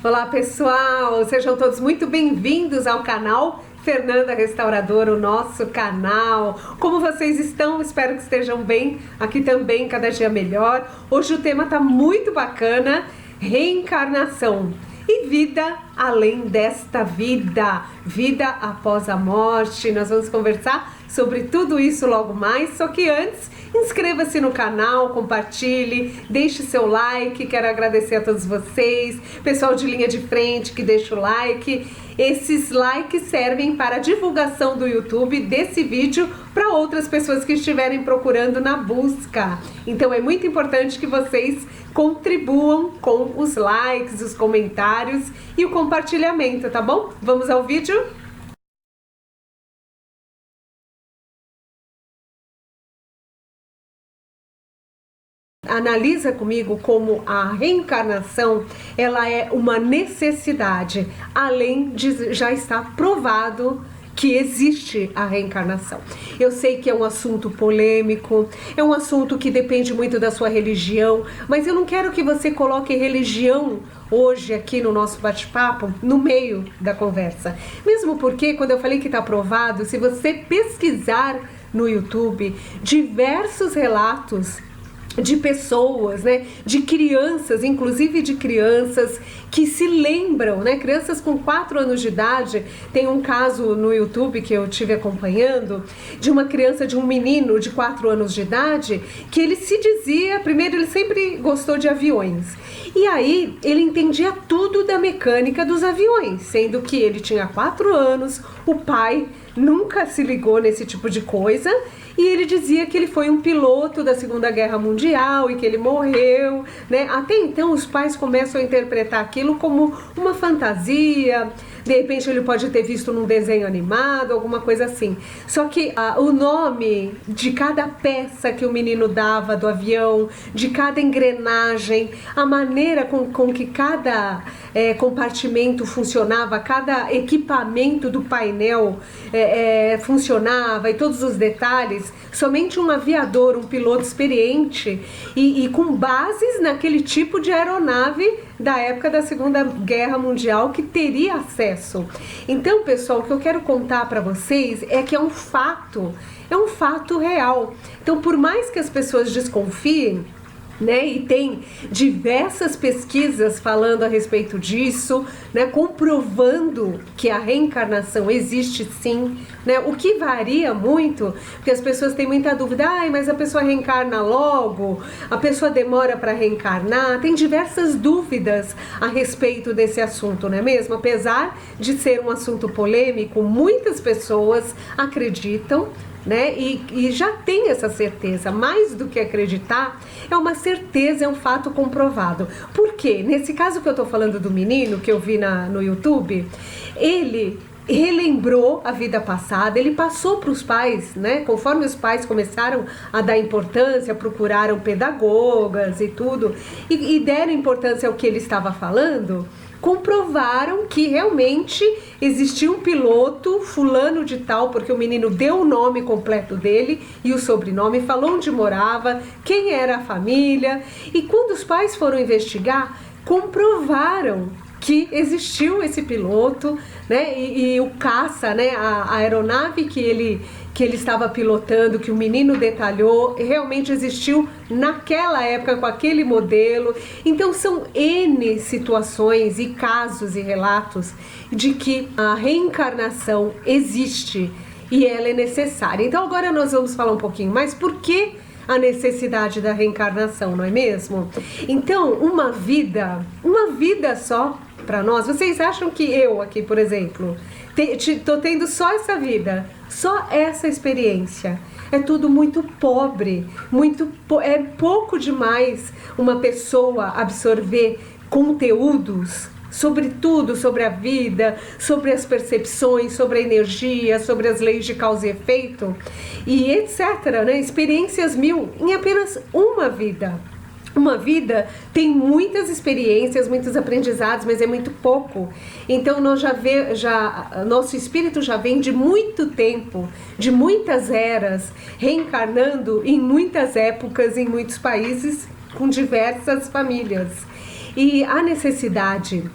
Olá pessoal, sejam todos muito bem-vindos ao canal Fernanda Restauradora, o nosso canal. Como vocês estão? Espero que estejam bem, aqui também, cada dia melhor. Hoje o tema tá muito bacana, reencarnação e vida além desta vida, vida após a morte. Nós vamos conversar sobre tudo isso logo mais, só que antes, inscreva-se no canal, compartilhe, deixe seu like, quero agradecer a todos vocês, pessoal de linha de frente que deixa o like. Esses likes servem para a divulgação do YouTube desse vídeo para outras pessoas que estiverem procurando na busca. Então é muito importante que vocês contribuam com os likes, os comentários e o compartilhamento, tá bom? Vamos ao vídeo? Analisa comigo como a reencarnação ela é uma necessidade, além de já estar provado que existe a reencarnação. Eu sei que é um assunto polêmico, é um assunto que depende muito da sua religião, mas eu não quero que você coloque religião hoje aqui no nosso bate-papo no meio da conversa. Mesmo porque, quando eu falei que está provado, se você pesquisar no YouTube diversos relatos de pessoas, né, de crianças, inclusive de crianças que se lembram, né, crianças com 4 anos de idade. Tem um caso no YouTube que eu tive acompanhando, de uma criança, de um menino de 4 anos de idade, que ele se dizia, primeiro ele sempre gostou de aviões, e aí ele entendia tudo da mecânica dos aviões, sendo que ele tinha 4 anos, o pai nunca se ligou nesse tipo de coisa, e ele dizia que ele foi um piloto da Segunda Guerra Mundial e que ele morreu, né? Até então os pais começam a interpretar aquilo como uma fantasia, de repente ele pode ter visto num desenho animado, alguma coisa assim. Só que o nome de cada peça que o menino dava do avião, de cada engrenagem, a maneira com que cada compartimento funcionava, cada equipamento do painel funcionava e todos os detalhes, somente um aviador, um piloto experiente e com bases naquele tipo de aeronave da época da Segunda Guerra Mundial que teria acesso. Então, pessoal, o que eu quero contar para vocês é que é um fato real. Então, por mais que as pessoas desconfiem, né, e tem diversas pesquisas falando a respeito disso, né, comprovando que a reencarnação existe sim, né, o que varia muito, porque as pessoas têm muita dúvida, mas a pessoa reencarna logo, a pessoa demora para reencarnar, tem diversas dúvidas a respeito desse assunto, não é mesmo? Apesar de ser um assunto polêmico, muitas pessoas acreditam, né? E já tem essa certeza, mais do que acreditar, é uma certeza, é um fato comprovado. Por quê? Nesse caso que eu tô falando do menino, que eu vi no YouTube, ele relembrou a vida passada, ele passou para os pais, né? Conforme os pais começaram a dar importância, procuraram pedagogas e tudo, e deram importância ao que ele estava falando, comprovaram que realmente existia um piloto fulano de tal, porque o menino deu o nome completo dele e o sobrenome, falou onde morava, quem era a família, e quando os pais foram investigar, comprovaram que existiu esse piloto, né, e o caça, né, a aeronave que ele estava pilotando, que o menino detalhou, realmente existiu naquela época com aquele modelo. Então são N situações e casos e relatos de que a reencarnação existe e ela é necessária. Então agora nós vamos falar um pouquinho mais por que a necessidade da reencarnação, não é mesmo? Então, uma vida só para nós. Vocês acham que eu aqui, por exemplo, tô tendo só essa vida, só essa experiência? É tudo muito pobre, é pouco demais uma pessoa absorver conteúdos sobre tudo, sobre a vida, sobre as percepções, sobre a energia, sobre as leis de causa e efeito, e etc, né? Experiências mil em apenas uma vida. Uma vida tem muitas experiências, muitos aprendizados, mas é muito pouco. Então nosso espírito já vem de muito tempo, de muitas eras, reencarnando em muitas épocas, em muitos países, com diversas famílias. E a necessidade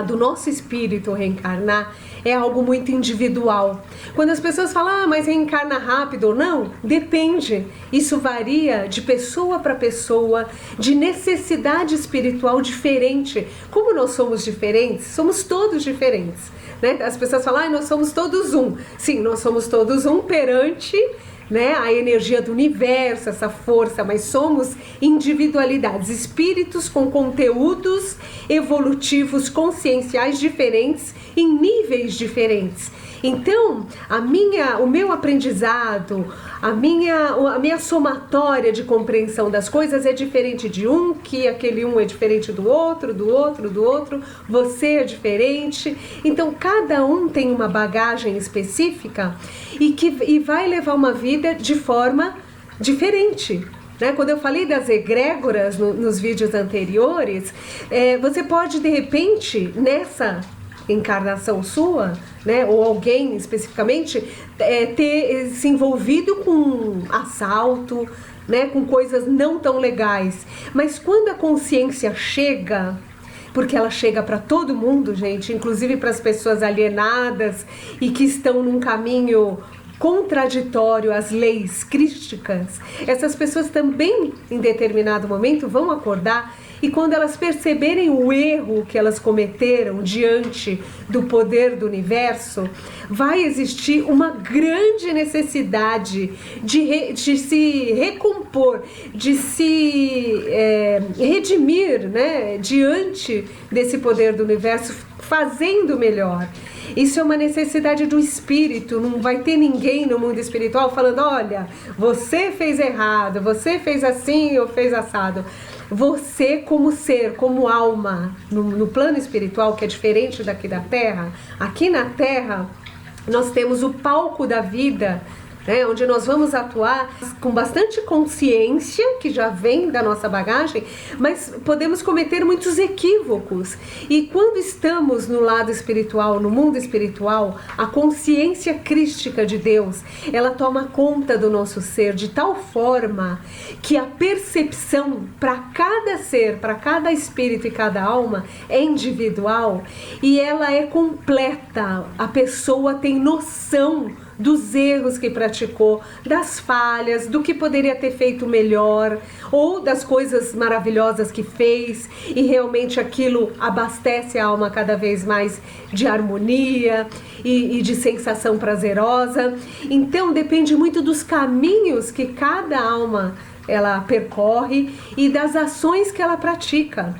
do nosso espírito reencarnar é algo muito individual. Quando as pessoas falam, mas reencarna rápido ou não, depende. Isso varia de pessoa para pessoa, de necessidade espiritual diferente. Como nós somos diferentes, somos todos diferentes, né? As pessoas falam, nós somos todos um. Sim, nós somos todos um perante, né, a energia do universo, essa força, mas somos individualidades, espíritos com conteúdos evolutivos conscienciais diferentes em níveis diferentes. Então, o meu aprendizado, a minha somatória de compreensão das coisas é diferente de um, que aquele um é diferente do outro, você é diferente. Então, cada um tem uma bagagem específica e vai levar uma vida de forma diferente. Quando eu falei das egrégoras nos vídeos anteriores, você pode, de repente, nessa encarnação sua, né, ou alguém especificamente, ter se envolvido com assalto, né, com coisas não tão legais. Mas quando a consciência chega, porque ela chega para todo mundo, gente, inclusive para as pessoas alienadas e que estão num caminho contraditório às leis crísticas, essas pessoas também, em determinado momento, vão acordar. E quando elas perceberem o erro que elas cometeram diante do poder do universo, vai existir uma grande necessidade de se recompor, de se redimir, né, diante desse poder do universo, fazendo melhor. Isso é uma necessidade do espírito. Não vai ter ninguém no mundo espiritual falando, olha, você fez errado, você fez assim ou fez assado. Você, como ser, como alma, no plano espiritual, que é diferente daqui da Terra, aqui na Terra nós temos o palco da vida, né, onde nós vamos atuar com bastante consciência, que já vem da nossa bagagem, mas podemos cometer muitos equívocos. E quando estamos no lado espiritual, no mundo espiritual, a consciência crística de Deus, ela toma conta do nosso ser de tal forma que a percepção para cada ser, para cada espírito e cada alma é individual e ela é completa. A pessoa tem noção dos erros que praticou, das falhas, do que poderia ter feito melhor, ou das coisas maravilhosas que fez, e realmente aquilo abastece a alma cada vez mais de harmonia e de sensação prazerosa. Então depende muito dos caminhos que cada alma ela percorre e das ações que ela pratica.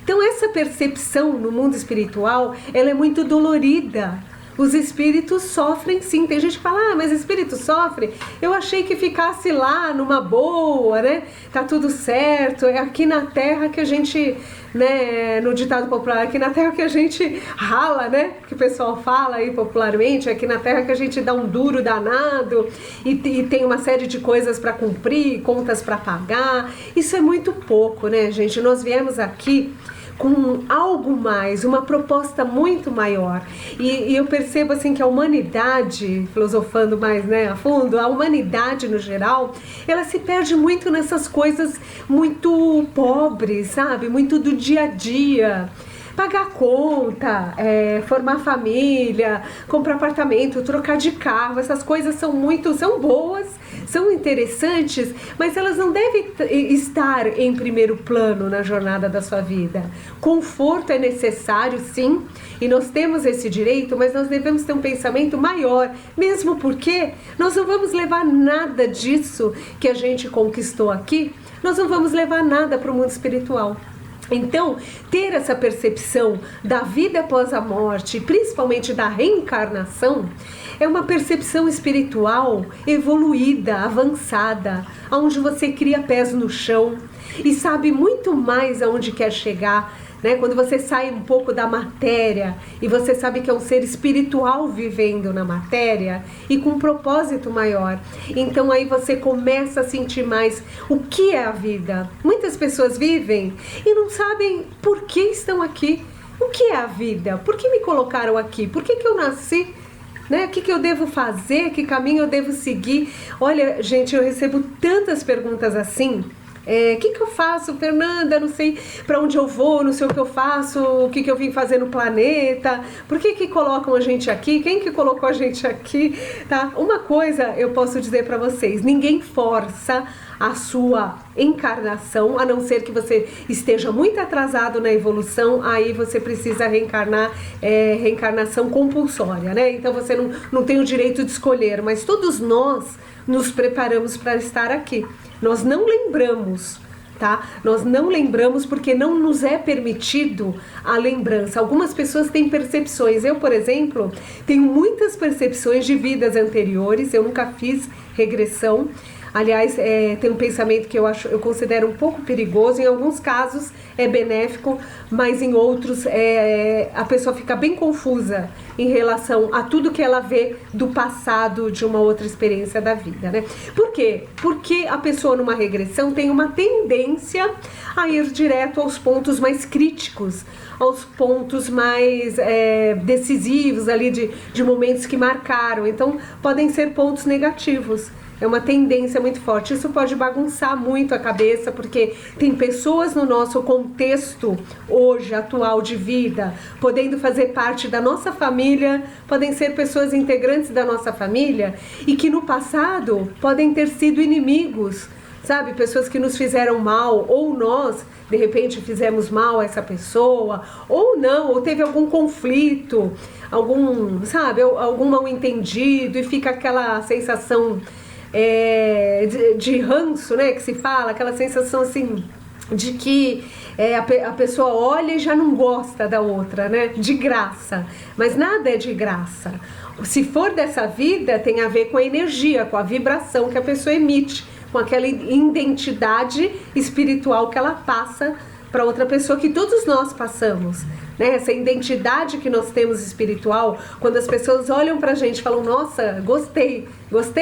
Então essa percepção no mundo espiritual, ela é muito dolorida. Os espíritos sofrem sim. Tem gente que fala, mas espírito sofre? Eu achei que ficasse lá numa boa, né? Tá tudo certo. É aqui na Terra que a gente, né, no ditado popular, aqui na Terra que a gente rala, né? Que o pessoal fala aí popularmente, aqui na Terra que a gente dá um duro danado e tem uma série de coisas para cumprir, contas para pagar. Isso é muito pouco, né, gente? Nós viemos aqui com algo mais, uma proposta muito maior. E eu percebo assim que a humanidade, filosofando mais, né, a fundo, a humanidade no geral, ela se perde muito nessas coisas muito pobres, sabe? Muito do dia a dia. Pagar conta, formar família, comprar apartamento, trocar de carro, essas coisas são boas, são interessantes, mas elas não devem estar em primeiro plano na jornada da sua vida. Conforto é necessário, sim, e nós temos esse direito, mas nós devemos ter um pensamento maior, mesmo porque nós não vamos levar nada disso que a gente conquistou aqui, nós não vamos levar nada para o mundo espiritual. Então, ter essa percepção da vida após a morte, principalmente da reencarnação, é uma percepção espiritual evoluída, avançada, onde você cria pés no chão e sabe muito mais aonde quer chegar, né? Quando você sai um pouco da matéria e você sabe que é um ser espiritual vivendo na matéria e com um propósito maior, então aí você começa a sentir mais o que é a vida. Muitas pessoas vivem e não sabem por que estão aqui. O que é a vida? Por que me colocaram aqui? Por que eu nasci? Né? O que eu devo fazer? Que caminho eu devo seguir? Olha, gente, eu recebo tantas perguntas assim, O que eu faço, Fernanda? Não sei para onde eu vou, não sei o que eu faço, o que eu vim fazer no planeta, por que colocam a gente aqui, quem que colocou a gente aqui, tá? Uma coisa eu posso dizer para vocês, ninguém força a sua encarnação, a não ser que você esteja muito atrasado na evolução, aí você precisa reencarnar, reencarnação compulsória, né? Então você não tem o direito de escolher, mas todos nós nos preparamos para estar aqui. Nós não lembramos, tá? Nós não lembramos porque não nos é permitido a lembrança. Algumas pessoas têm percepções. Eu, por exemplo, tenho muitas percepções de vidas anteriores. Eu nunca fiz regressão. Aliás, tem um pensamento que eu considero um pouco perigoso. Em alguns casos é benéfico, mas em outros a pessoa fica bem confusa em relação a tudo que ela vê do passado de uma outra experiência da vida, né? Por quê? Porque a pessoa numa regressão tem uma tendência a ir direto aos pontos mais críticos, aos pontos mais decisivos ali de momentos que marcaram. Então, podem ser pontos negativos. É uma tendência muito forte. Isso pode bagunçar muito a cabeça, porque tem pessoas no nosso contexto hoje, atual de vida, podendo fazer parte da nossa família, podem ser pessoas integrantes da nossa família e que no passado podem ter sido inimigos, sabe? Pessoas que nos fizeram mal, ou nós, de repente, fizemos mal a essa pessoa, ou não, ou teve algum conflito, algum mal-entendido e fica aquela sensação de ranço, né, que se fala, aquela sensação assim de que a pessoa olha e já não gosta da outra, né, de graça, mas nada é de graça. Se for dessa vida, tem a ver com a energia, com a vibração que a pessoa emite, com aquela identidade espiritual que ela passa para outra pessoa, que todos nós passamos, né? Essa identidade que nós temos espiritual, quando as pessoas olham pra gente e falam, nossa, gostei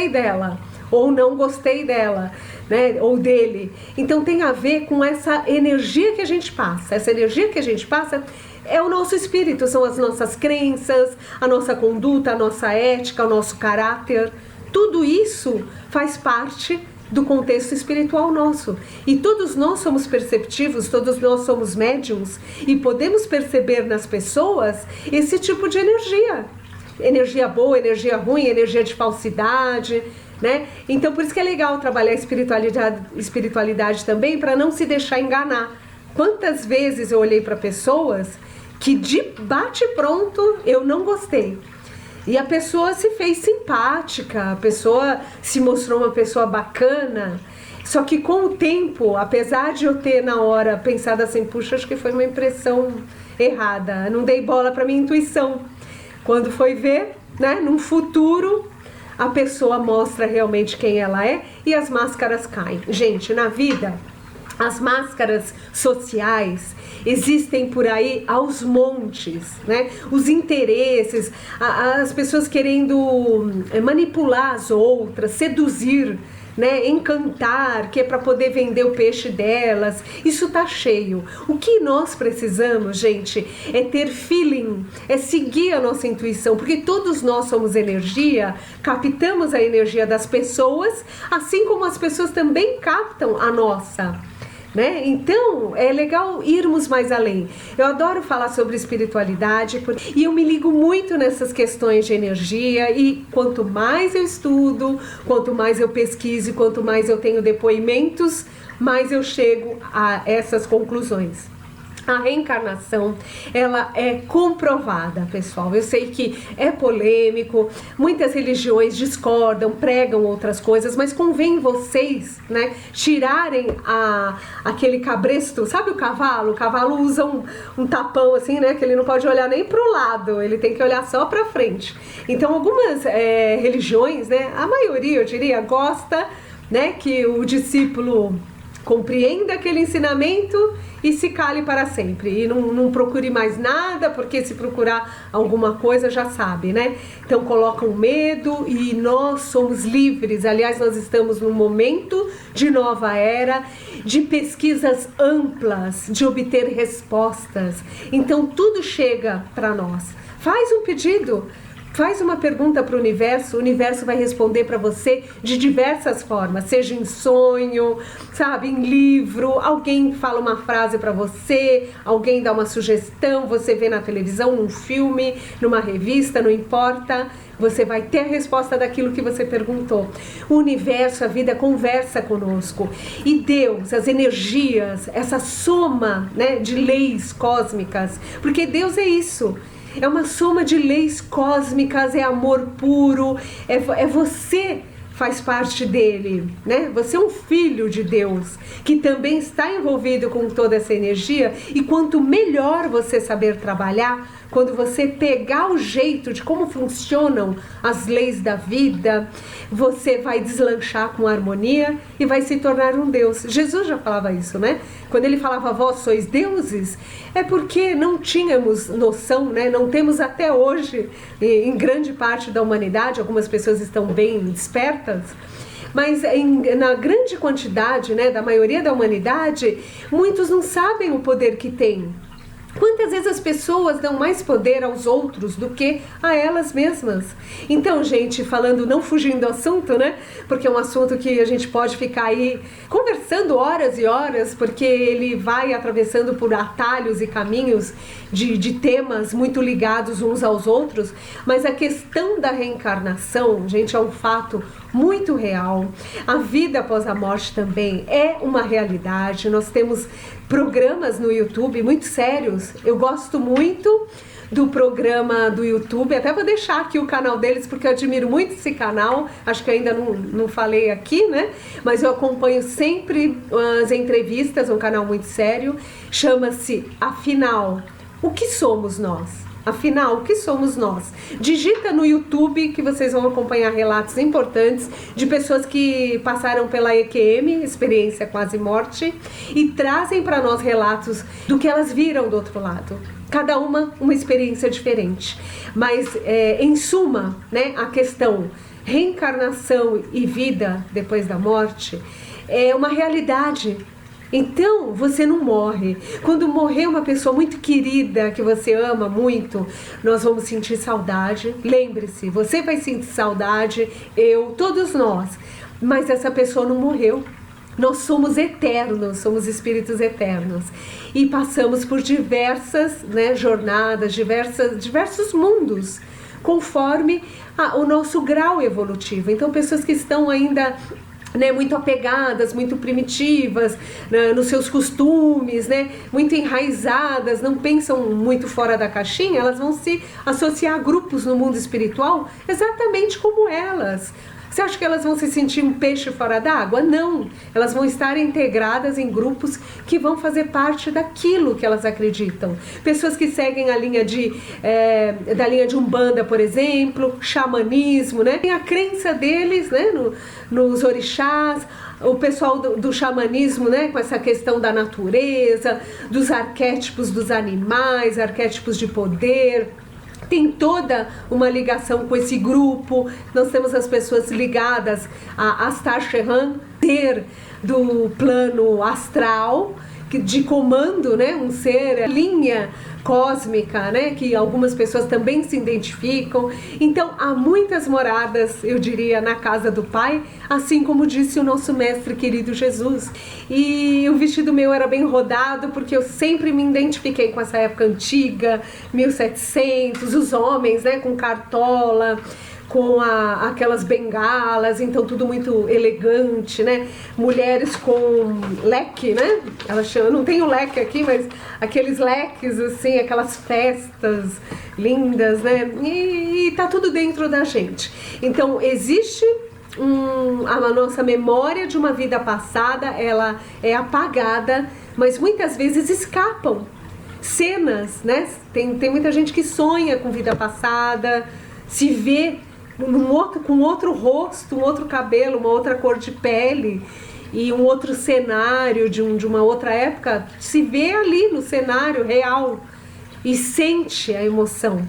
dela, ou não gostei dela, né? Ou dele. Então tem a ver com essa energia que a gente passa. Essa energia que a gente passa é o nosso espírito, são as nossas crenças, a nossa conduta, a nossa ética, o nosso caráter. Tudo isso faz parte do contexto espiritual nosso. E todos nós somos perceptivos, todos nós somos médiums e podemos perceber nas pessoas esse tipo de energia. Energia boa, energia ruim, energia de falsidade, né? Então por isso que é legal trabalhar a espiritualidade também, para não se deixar enganar. Quantas vezes eu olhei para pessoas que de bate pronto eu não gostei. E a pessoa se fez simpática, a pessoa se mostrou uma pessoa bacana. Só que com o tempo, apesar de eu ter na hora pensado assim, puxa, acho que foi uma impressão errada, não dei bola para minha intuição. Quando foi ver, né, num futuro, a pessoa mostra realmente quem ela é e as máscaras caem. Gente, na vida, as máscaras sociais existem por aí aos montes, né? Os interesses, as pessoas querendo manipular as outras, seduzir, né? Encantar, que é para poder vender o peixe delas. Isso tá cheio. O que nós precisamos, gente, é ter feeling, é seguir a nossa intuição, porque todos nós somos energia, captamos a energia das pessoas, assim como as pessoas também captam a nossa. Né? Então é legal irmos mais além. Eu adoro falar sobre espiritualidade e eu me ligo muito nessas questões de energia, e quanto mais eu estudo, quanto mais eu pesquiso, quanto mais eu tenho depoimentos, mais eu chego a essas conclusões. A reencarnação, ela é comprovada, pessoal. Eu sei que é polêmico, muitas religiões discordam, pregam outras coisas, mas convém vocês, né, tirarem aquele cabresto, sabe o cavalo? O cavalo usa um tapão assim, né, que ele não pode olhar nem pro lado, ele tem que olhar só pra frente. Então algumas religiões, né, a maioria, eu diria, gosta, né, que o discípulo compreenda aquele ensinamento e se cale para sempre. E não procure mais nada, porque se procurar alguma coisa já sabe, né? Então colocam medo, e nós somos livres. Aliás, nós estamos num momento de nova era, de pesquisas amplas, de obter respostas. Então tudo chega para nós. Faz um pedido. Faz uma pergunta para o universo vai responder para você de diversas formas, seja em sonho, sabe, em livro, alguém fala uma frase para você, alguém dá uma sugestão, você vê na televisão, num filme, numa revista, não importa, você vai ter a resposta daquilo que você perguntou. O universo, a vida conversa conosco. E Deus, as energias, essa soma, né, de leis cósmicas, porque Deus é isso. É uma soma de leis cósmicas, é amor puro, é você faz parte dele, né? Você é um filho de Deus, que também está envolvido com toda essa energia, e quanto melhor você saber trabalhar, quando você pegar o jeito de como funcionam as leis da vida, você vai deslanchar com harmonia e vai se tornar um Deus. Jesus já falava isso, né? Quando ele falava, vós sois deuses, é porque não tínhamos noção, né? Não temos até hoje, em grande parte da humanidade, algumas pessoas estão bem despertas, mas na grande quantidade, né, da maioria da humanidade, muitos não sabem o poder que tem. Quantas vezes as pessoas dão mais poder aos outros do que a elas mesmas? Então, gente, falando, não fugindo do assunto, né? Porque é um assunto que a gente pode ficar aí conversando horas e horas, porque ele vai atravessando por atalhos e caminhos de temas muito ligados uns aos outros, mas a questão da reencarnação, gente, é um fato muito real. A vida após a morte também é uma realidade. Nós temos programas no YouTube muito sérios. Eu gosto muito do programa do YouTube, até vou deixar aqui o canal deles, porque eu admiro muito esse canal, acho que ainda não falei aqui, né? Mas eu acompanho sempre as entrevistas, é um canal muito sério, chama-se Afinal, o que somos nós? Afinal, o que somos nós? Digita no YouTube que vocês vão acompanhar relatos importantes de pessoas que passaram pela EQM, experiência quase morte, e trazem para nós relatos do que elas viram do outro lado. Cada uma experiência diferente. Mas, em suma, né, a questão reencarnação e vida depois da morte é uma realidade. Então, você não morre. Quando morrer uma pessoa muito querida, que você ama muito, nós vamos sentir saudade. Lembre-se, você vai sentir saudade, eu, todos nós. Mas essa pessoa não morreu. Nós somos eternos, somos espíritos eternos. E passamos por diversas, né, jornadas, diversos mundos, conforme o nosso grau evolutivo. Então, pessoas que estão ainda, né, muito apegadas, muito primitivas, né, nos seus costumes, né, muito enraizadas, não pensam muito fora da caixinha, elas vão se associar a grupos no mundo espiritual exatamente como elas. Você acha que elas vão se sentir um peixe fora d'água? Não, elas vão estar integradas em grupos que vão fazer parte daquilo que elas acreditam. Pessoas que seguem a linha da linha de Umbanda, por exemplo, xamanismo, né? Tem a crença deles, né, nos orixás, o pessoal do xamanismo, né, com essa questão da natureza, dos arquétipos dos animais, arquétipos de poder. Tem toda uma ligação com esse grupo. Nós temos as pessoas ligadas a Astar Sheran, ser do plano astral, de comando, né, um ser, linha cósmica, né, que algumas pessoas também se identificam. Então, há muitas moradas, eu diria, na casa do Pai, assim como disse o nosso mestre querido Jesus. E o vestido meu era bem rodado, porque eu sempre me identifiquei com essa época antiga, 1700, os homens, né, com cartola, com aquelas bengalas, então tudo muito elegante, né? Mulheres com leque, né? Elas chamam, não tem o leque aqui, mas aqueles leques, assim, aquelas festas lindas, né? E tá tudo dentro da gente. Então, existe a nossa memória de uma vida passada, ela é apagada, mas muitas vezes escapam cenas, né? Tem muita gente que sonha com vida passada, se vê com outro rosto, um outro cabelo, uma outra cor de pele e um outro cenário de uma outra época, se vê ali no cenário real e sente a emoção.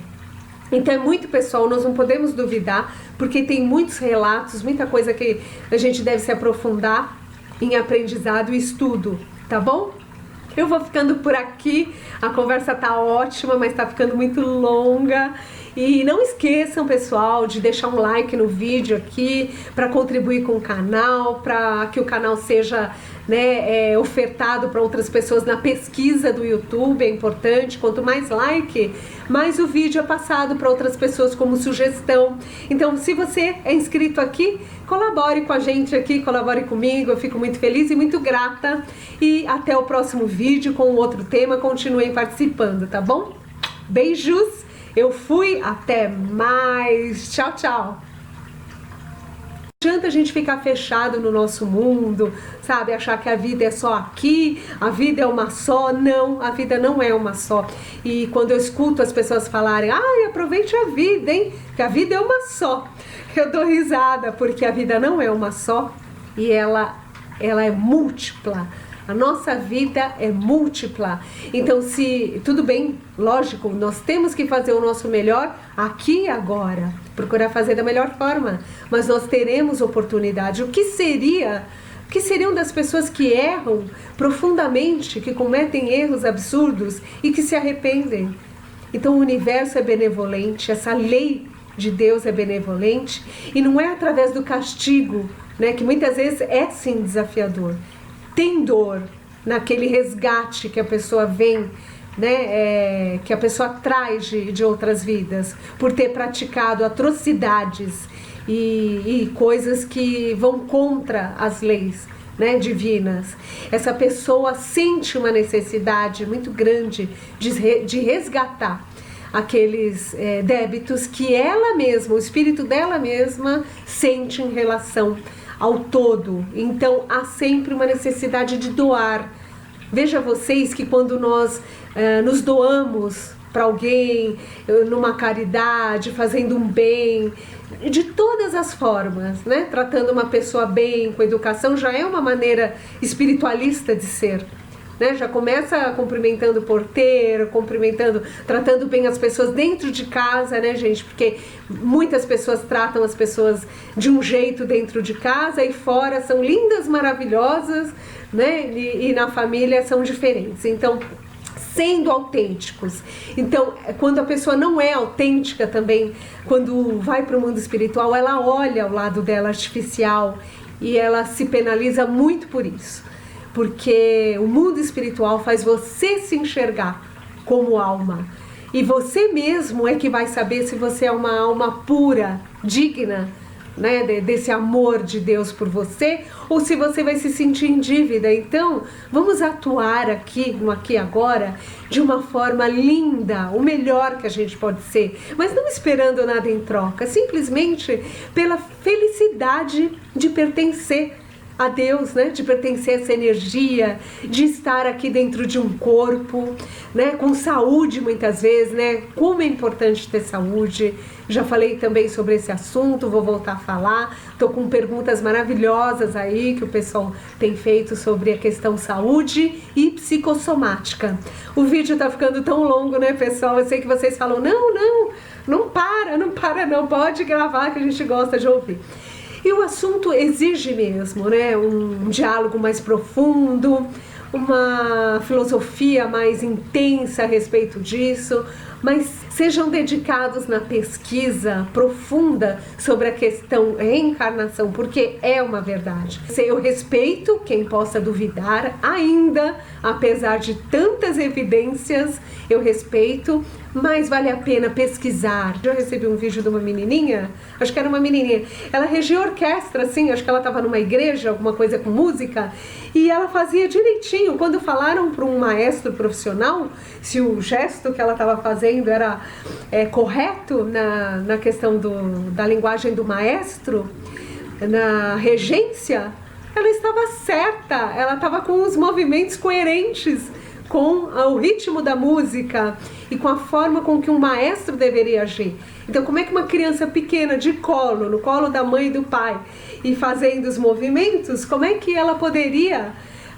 Então é muito pessoal, nós não podemos duvidar, porque tem muitos relatos, muita coisa que a gente deve se aprofundar em aprendizado e estudo, tá bom? Eu vou ficando por aqui, a conversa tá ótima, mas tá ficando muito longa. E não esqueçam, pessoal, de deixar um like no vídeo aqui para contribuir com o canal, para que o canal seja, né, ofertado para outras pessoas na pesquisa do YouTube. É importante, quanto mais like, mais o vídeo é passado para outras pessoas como sugestão. Então, se você é inscrito aqui, colabore com a gente aqui, colabore comigo, eu fico muito feliz e muito grata. E até o próximo vídeo com outro tema, continuem participando, tá bom? Beijos! Eu fui, até mais, tchau, tchau. Não adianta a gente ficar fechado no nosso mundo, sabe, achar que a vida é só aqui, a vida é uma só. Não, a vida não é uma só. E quando eu escuto as pessoas falarem, ai, aproveite a vida, hein, que a vida é uma só, eu dou risada, porque a vida não é uma só e ela é múltipla. A nossa vida é múltipla. Então, se tudo bem, lógico, nós temos que fazer o nosso melhor aqui e agora, procurar fazer da melhor forma, mas nós teremos oportunidade. O que seriam das pessoas que erram profundamente, que cometem erros absurdos e que se arrependem? Então, o universo é benevolente, essa lei de Deus é benevolente, e não é através do castigo, né, que muitas vezes é sim desafiador. Tem dor naquele resgate que a pessoa vem, né, que a pessoa traz de outras vidas, por ter praticado atrocidades e coisas que vão contra as leis, né, divinas. Essa pessoa sente uma necessidade muito grande de resgatar aqueles débitos que ela mesma, o espírito dela mesma, sente em relação ao todo. Então há sempre uma necessidade de doar. Veja vocês que quando nós nos doamos para alguém, numa caridade, fazendo um bem, de todas as formas, né? Tratando uma pessoa bem, com educação, já é uma maneira espiritualista de ser. Né? Já começa cumprimentando o porteiro, tratando bem as pessoas dentro de casa, né, gente? Porque muitas pessoas tratam as pessoas de um jeito dentro de casa e fora são lindas, maravilhosas, né? E na família são diferentes. Então, sendo autênticos. Então, quando a pessoa não é autêntica também, quando vai para o mundo espiritual, ela olha o lado dela artificial e ela se penaliza muito por isso. Porque o mundo espiritual faz você se enxergar como alma. E você mesmo é que vai saber se você é uma alma pura, digna, né, desse amor de Deus por você, ou se você vai se sentir em dívida. Então, vamos atuar aqui, no aqui e agora, de uma forma linda, o melhor que a gente pode ser, mas não esperando nada em troca, simplesmente pela felicidade de pertencer a Deus, né? De pertencer a essa energia, de estar aqui dentro de um corpo, né? Com saúde muitas vezes, né? Como é importante ter saúde. Já falei também sobre esse assunto, vou voltar a falar. Tô com perguntas maravilhosas aí que o pessoal tem feito sobre a questão saúde e psicossomática. O vídeo tá ficando tão longo, né, pessoal? Eu sei que vocês falam, não para, pode gravar que a gente gosta de ouvir. E o assunto exige mesmo, né, um diálogo mais profundo, uma filosofia mais intensa a respeito disso, mas sejam dedicados na pesquisa profunda sobre a questão reencarnação, porque é uma verdade. Eu respeito quem possa duvidar ainda, apesar de tantas evidências, eu respeito, mas vale a pena pesquisar. Eu recebi um vídeo de uma menininha, acho que era uma menininha, ela regia orquestra, assim, acho que ela estava numa igreja, alguma coisa com música, e ela fazia direitinho. Quando falaram para um maestro profissional se o gesto que ela estava fazendo era correto na questão da linguagem do maestro, na regência, ela estava certa, ela estava com os movimentos coerentes com o ritmo da música e com a forma com que um maestro deveria agir. Então, como é que uma criança pequena de colo, no colo da mãe e do pai, e fazendo os movimentos, como é que ela poderia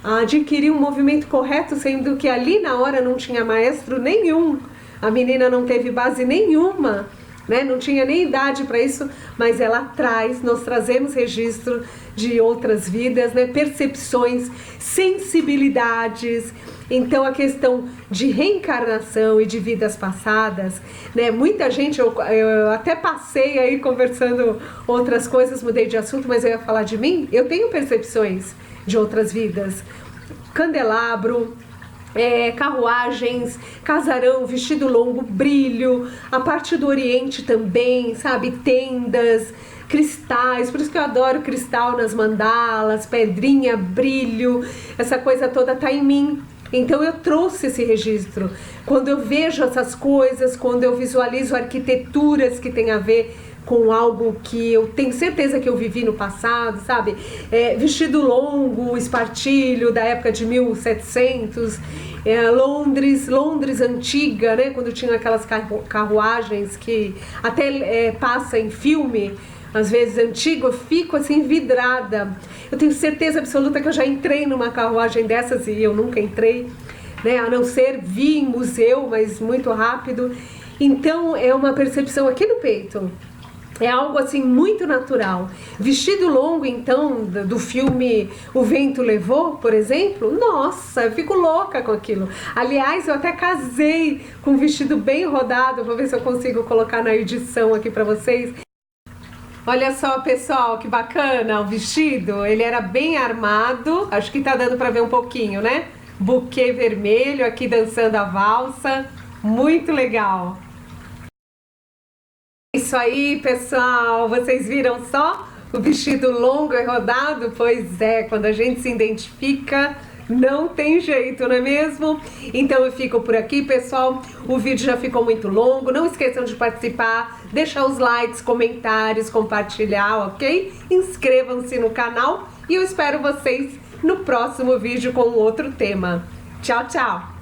adquirir um movimento correto, sendo que ali na hora não tinha maestro nenhum, a menina não teve base nenhuma né? Não tinha nem idade para isso, mas ela traz, nós trazemos registro de outras vidas, né? Percepções, sensibilidades. Então a questão de reencarnação e de vidas passadas, né? Muita gente, eu até passei aí conversando outras coisas, mudei de assunto, mas eu ia falar de mim. Eu tenho percepções de outras vidas. Candelabro, carruagens, casarão, vestido longo, brilho, a parte do Oriente também, sabe, tendas, cristais, por isso que eu adoro cristal nas mandalas, pedrinha, brilho, essa coisa toda tá em mim. Então eu trouxe esse registro. Quando eu vejo essas coisas, quando eu visualizo arquiteturas que tem a ver com algo que eu tenho certeza que eu vivi no passado, sabe? Vestido longo, espartilho, da época de 1700, Londres antiga, né? Quando tinha aquelas carruagens que até passa em filme, às vezes antigo, eu fico assim vidrada. Eu tenho certeza absoluta que eu já entrei numa carruagem dessas e eu nunca entrei, né? A não ser vi em museu, mas muito rápido. Então é uma percepção aqui no peito. É algo assim muito natural. Vestido longo, então, do filme O Vento Levou, por exemplo, nossa, eu fico louca com aquilo. Aliás, eu até casei com um vestido bem rodado, vou ver se eu consigo colocar na edição aqui pra vocês. Olha só, pessoal, que bacana o vestido. Ele era bem armado, acho que tá dando pra ver um pouquinho, né? Buquê vermelho aqui dançando a valsa, muito legal. Isso aí, pessoal, vocês viram só o vestido longo e rodado? Pois é, quando a gente se identifica, não tem jeito, não é mesmo? Então eu fico por aqui, pessoal, o vídeo já ficou muito longo, não esqueçam de participar, deixar os likes, comentários, compartilhar, ok? Inscrevam-se no canal e eu espero vocês no próximo vídeo com outro tema. Tchau, tchau!